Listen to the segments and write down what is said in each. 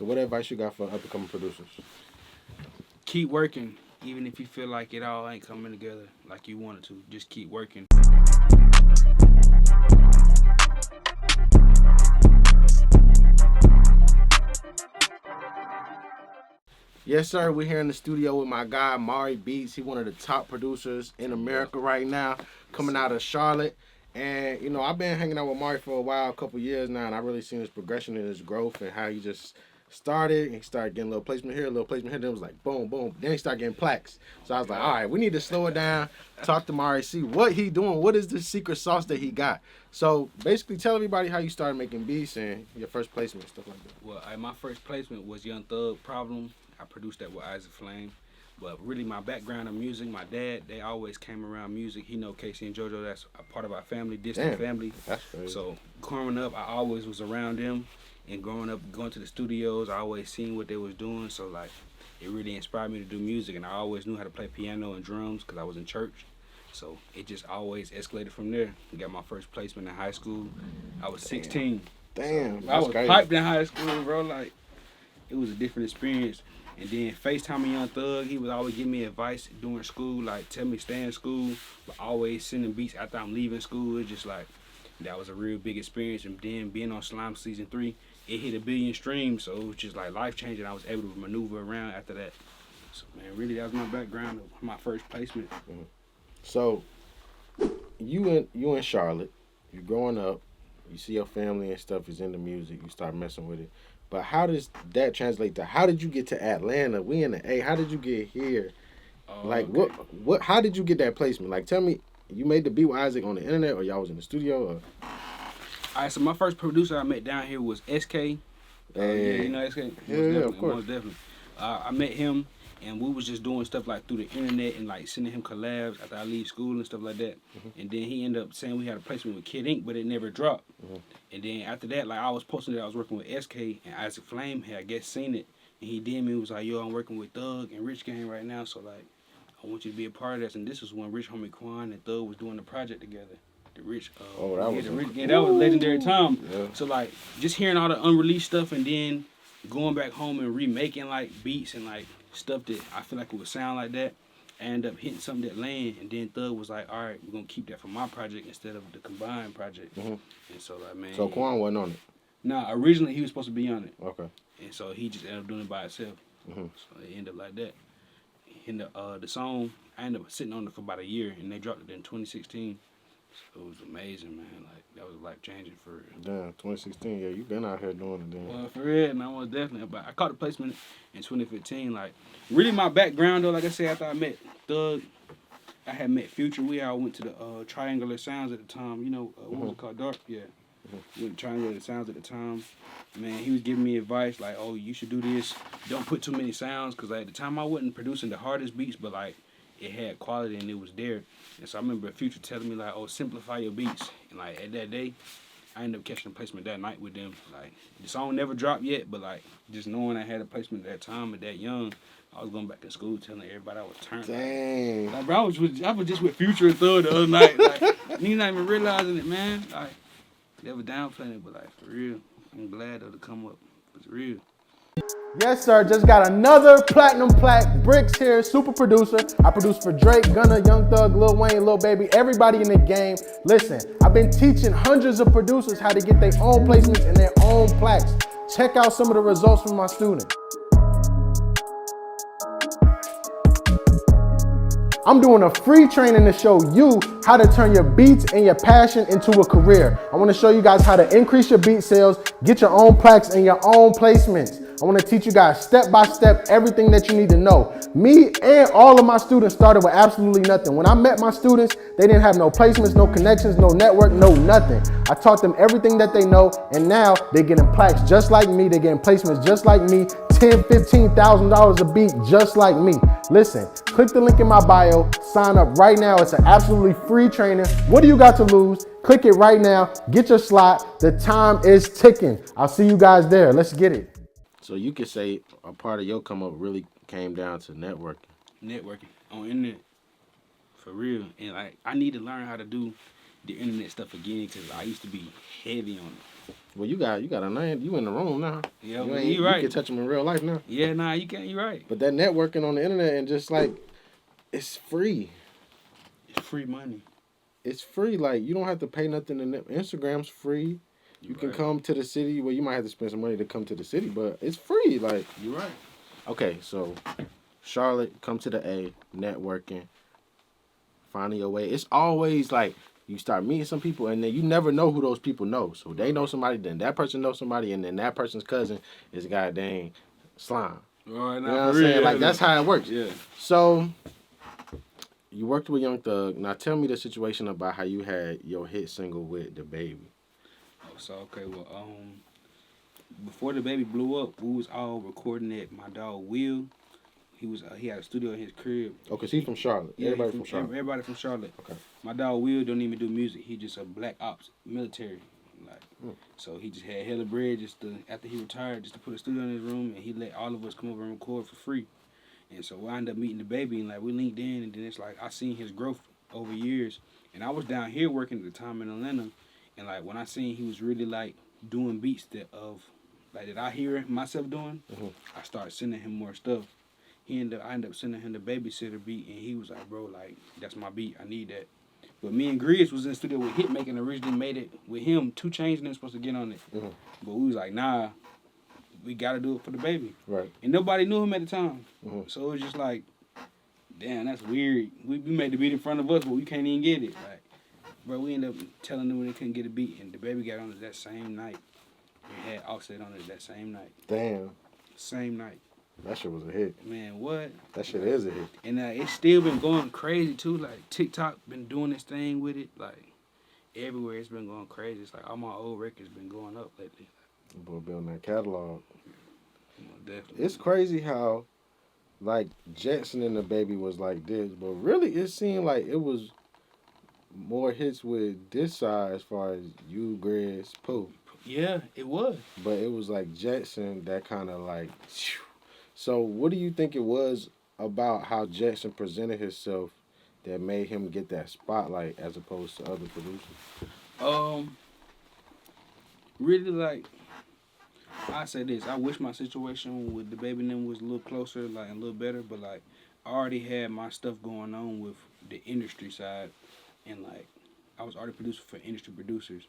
So what advice you got for up-and-coming producers? Keep working, even if you feel like it all ain't coming together like you wanted to. Just keep working. Yes, sir. We're here in the studio with my guy, Mari Beats. He's one of the top producers in America right now, coming out of Charlotte. And, you know, I've been hanging out with Mari for a while, a couple years now, and I really seen his progression and his growth and how he just started. He started getting a little placement here, a little placement here. Then it was like, boom, boom. Then he started getting plaques. So I was like, all right, we need to slow it down, talk to Mari, see what he doing. What is the secret sauce that he got? So basically tell everybody how you started making beats and your first placement, stuff like that. Well, my first placement was Young Thug Problem. I produced that with Isaac Flame. But really, my background in music, my dad, they always came around music. He know Casey and JoJo. That's a part of our family, distant family. That's crazy. So growing up, I always was around them. And growing up, going to the studios, I always seen what they was doing. So, like, it really inspired me to do music. And I always knew how to play piano and drums because I was in church. So it just always escalated from there. I got my first placement in high school. I was 16. Damn, I was crazy. hyped in high school, bro. Like, it was a different experience. And then FaceTiming Young Thug, he would always give me advice during school, like tell me stay in school, but always sending beats after I'm leaving school. It's just like, that was a real big experience. And then being on Slime Season 3, it hit 1 billion streams, so it was just like life-changing. I was able to maneuver around after that. So, man, really, that was my background, my first placement. Mm-hmm. So, you in Charlotte, you growing up, you see your family and stuff is into music, you start messing with it. But how does that translate to how did you get to Atlanta? We in the A. How did you get here? Like Okay. what how did you get that placement? Like tell me, you made the beat with Isaac on the internet or y'all was in the studio or All right, so my first producer I met down here was SK. Yeah, you know SK? Yeah, of course. Most definitely. I met him, and we was just doing stuff like through the internet and like sending him collabs after I leave school and stuff like that. And then he ended up saying we had a placement with Kid Ink, but it never dropped. And then after that, like I was posting that I was working with SK and Isaac Flame had I guess seen it, and he DM me was like, "Yo, I'm working with Thug and Rich Gang right now, so like I want you to be a part of this." And this was when Rich Homie Quan and Thug was doing the project together. The Rich, the Rich Gang, that was a legendary time. Yeah. So like just hearing all the unreleased stuff and then going back home and remaking like beats and like stuff that I feel like it would sound like that. I ended up hitting something that land, and then Thug was like, "All right, we're gonna keep that for my project instead of the combined project." And so like, man. So Quan wasn't on it. Nah, originally he was supposed to be on it, Okay. and so he just ended up doing it by himself. So it ended up like that. And the song, I ended up sitting on it for about a year, and they dropped it in 2016. So it was amazing, man. Like that was life changing for real. Damn, 2016. Yeah, you been out here doing it then. Well, for real, man, I was definitely. But I caught the placement in 2015. Like, really, my background though, like I said, after I met Thug, I had met Future. We all went to the Triangular Sounds at the time. You know, what was it called? Dark? Yeah. We went to Triangular Sounds at the time. Man, he was giving me advice like, "Oh, you should do this. Don't put too many sounds." Because like, at the time, I wasn't producing the hardest beats, but like, it had quality and it was there. And so I remember Future telling me like, "Oh, simplify your beats." And like, at that day, I ended up catching a placement that night with them. Like, the song never dropped yet, but like, just knowing I had a placement at that time at that young, I was going back to school telling everybody I was turned. Dang. Like, bro, I was just with Future and Thug the other night. Like, niggas not even realizing it, man. Like, never downplaying it, but like, for real, I'm glad though to come up. It's real. Yes, sir. Just got another platinum plaque. Bricks here, super producer. I produce for Drake, Gunna, Young Thug, Lil Wayne, Lil Baby, everybody in the game. Listen, I've been teaching hundreds of producers how to get their own placements and their own plaques. Check out some of the results from my students. I'm doing a free training to show you how to turn your beats and your passion into a career. I want to show you guys how to increase your beat sales, get your own plaques and your own placements. I want to teach you guys step by step everything that you need to know. Me and all of my students started with absolutely nothing. When I met my students, they didn't have no placements, no connections, no network, no nothing. I taught them everything that they know, and now they're getting plaques just like me. They're getting placements just like me. $10,000, $15,000 a beat just like me. Listen, click the link in my bio, sign up right now. It's an absolutely free training. What do you got to lose? Click it right now, get your slot. The time is ticking. I'll see you guys there. Let's get it. So you could say a part of your come up really came down to networking. Networking on internet, for real. And like, I need to learn how to do the internet stuff again because I used to be heavy on it. Well, you got a name. You in the room now. Yeah, you well, you right. You can touch him in real life now. Yeah, nah, you can't. You right. But that networking on the internet and just like, it's free. It's free money. It's free. Like you don't have to pay nothing. Instagram's free. You can come to the city. Well, you might have to spend some money to come to the city, but it's free. Like you're right. Okay, so Charlotte, come to the A, networking, finding your way. It's always like you start meeting some people, and then you never know who those people know. So they know somebody, then that person knows somebody, and then that person's cousin is goddamn slime. Right, you know what I'm saying? Like that's how it works. Yeah. So you worked with Young Thug. Now tell me the situation about how you had your hit single with DaBaby. So okay, well, before DaBaby blew up, we was all recording at my dog Will. He had a studio in his crib. Oh, cause he's from Charlotte. Yeah, everybody from Charlotte. Everybody from Charlotte. Okay. My dog Will don't even do music. He just a black ops military. Like, so he just had hella bread after he retired, just to put a studio in his room, and he let all of us come over and record for free. And so I ended up meeting DaBaby, and like we linked in, and then it's like I seen his growth over years. And I was down here working at the time in Atlanta, and like when I seen he was really like doing beats that I hear myself doing, I started sending him more stuff. I ended up sending him the Babysitter beat, and he was like, bro, like, that's my beat. I need that. But me and Grizz was in the studio with Hitmaking, originally made it with him. 2 Chainz and them supposed to get on it. But we was like, nah, we got to do it for DaBaby. Right. And nobody knew him at the time. So it was just like, damn, that's weird. We made the beat in front of us, but we can't even get it. Like, bro, we ended up telling them when they couldn't get a beat, and DaBaby got on it that same night. We had Offset on it that same night. Damn. Same night. That shit was a hit. Man, what? That shit is a hit. And it's still been going crazy, too. Like, TikTok been doing this thing with it. Like, everywhere it's been going crazy. It's like all my old records been going up lately. Boy, building that catalog. Definitely. It's crazy how, like, Jetson and DaBaby was like this, but really it seemed like it was more hits with this side as far as you, Grizz, Pooh. Yeah, it was. But it was like Jetson that kind of like... So what do you think it was about how Jetson presented himself that made him get that spotlight as opposed to other producers? Really, like, I say this. I wish my situation with DaBaby and them was a little closer, like, a little better. But, like, I already had my stuff going on with the industry side. And, like, I was already producing for industry producers.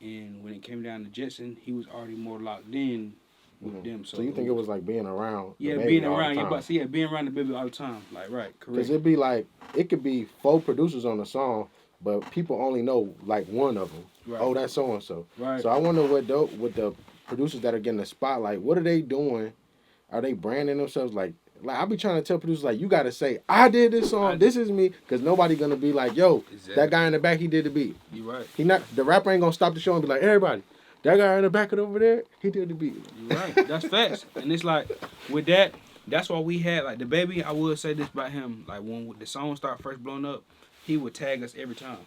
And when it came down to Jetson, he was already more locked in with them. So you think it was like being around? Yeah, being around. Yeah, being around DaBaby all the time. Like, right, correct. Because it'd be like, it could be 4 producers on a song, but people only know like one of them. Right. Oh, that's so and so. Right. So I wonder with the producers that are getting the spotlight, what are they doing? Are they branding themselves like I be trying to tell producers like, you gotta say, I did this song, this is me, because nobody gonna be like, yo, that guy in the back, he did the beat. You right. The rapper ain't gonna stop the show and be like, everybody, that guy in the back of over there, he did the beat. You right. That's facts. And it's like with that, that's why we had like DaBaby. I would say this about him, like when the song started first blowing up, he would tag us every time.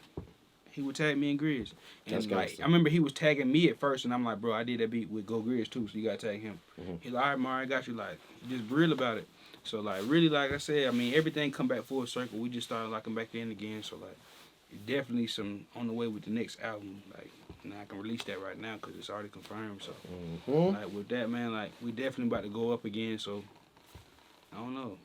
He would tag me and Grizz. And that's like, I remember he was tagging me at first, and I'm like, bro, I did that beat with Go Grizz too, so you gotta tag him. He's like, all right, Mario, I got you. Like, just real about it. So like, really, like I said, I mean, everything come back full circle. We just started locking back in again. So like, definitely some on the way with the next album. Like, now I can release that right now because it's already confirmed. So like with that, man, like we definitely about to go up again. So I don't know.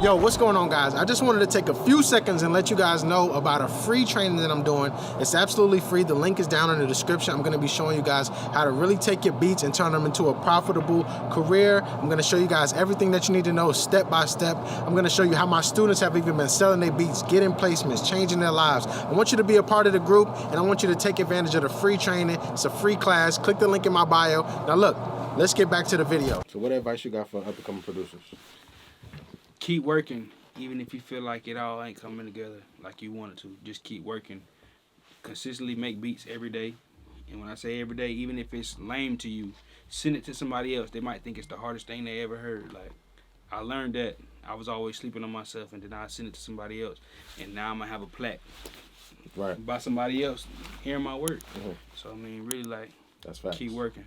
Yo, what's going on, guys? I just wanted to take a few seconds and let you guys know about a free training that I'm doing. It's absolutely free. The link is down in the description. I'm going to be showing you guys how to really take your beats and turn them into a profitable career. I'm going to show you guys everything that you need to know step by step. I'm going to show you how my students have even been selling their beats, getting placements, changing their lives. I want you to be a part of the group, and I want you to take advantage of the free training. It's a free class. Click the link in my bio. Now look, let's get back to the video. So what advice you got for up-and-coming producers? Keep working, even if you feel like it all ain't coming together like you want it to. Just keep working. Consistently make beats every day. And when I say every day, even if it's lame to you, send it to somebody else. They might think it's the hardest thing they ever heard. Like, I learned that. I was always sleeping on myself, and then I send it to somebody else. And now I'm going to have a plaque by somebody else hearing my work. So, I mean, really, like, that's facts. Keep working.